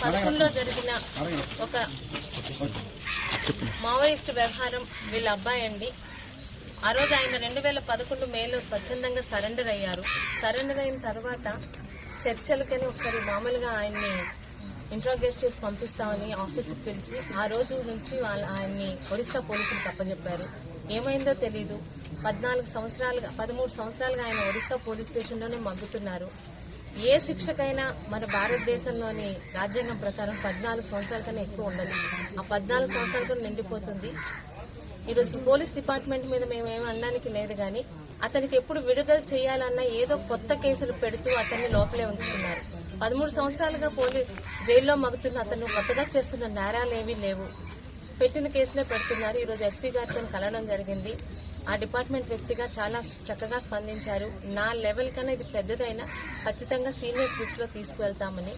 2011లో జరిగిన ఒక మావోయిస్టు వ్యవహారం వీళ్ళ అబ్బాయి అండి. ఆ రోజు ఆయన 2011 మేలో స్వచ్ఛందంగా సరెండర్ అయ్యారు. సరెండర్ అయిన తర్వాత చర్చలకని ఒకసారి మామూలుగా ఆయన్ని ఇంట్రాగేట్ చేసి పంపిస్తామని ఆఫీస్కి పిలిచి ఆ రోజు నుంచి ఆయన్ని ఒరిస్సా పోలీసులకు అప్పచెప్పారు. ఏమైందో తెలీదు. 13 సంవత్సరాలుగా ఆయన ఒరిస్సా పోలీస్ స్టేషన్లోనే మగ్గుతున్నారు. ఏ శిక్షకైనా మన భారతదేశంలోని రాజ్యాంగం ప్రకారం 14 సంవత్సరాల కన్నా ఎక్కువ ఉండదు. ఆ 14 సంవత్సరాలకు నిండిపోతుంది. ఈరోజు పోలీస్ డిపార్ట్మెంట్ మీద మేమేమి అనడానికి లేదు, కానీ అతనికి ఎప్పుడు విడుదల చేయాలన్నా ఏదో కొత్త కేసులు పెడుతూ అతన్ని లోపలే ఉంచుతున్నారు. 13 సంవత్సరాలుగా జైల్లో మగుతున్న అతను కొత్తగా చేస్తున్న నేరాలు ఏవీ లేవు. పెట్టిన కేసులే పెడుతున్నారు. ఈరోజు ఎస్పీ గారితో కలవడం జరిగింది. ఆ డిపార్ట్మెంట్ వ్యక్తిగా చాలా చక్కగా స్పందించారు. నా లెవెల్ కన్నా ఇది పెద్దదైనా ఖచ్చితంగా సీనియర్స్ దృష్టిలో తీసుకువెళ్తామని.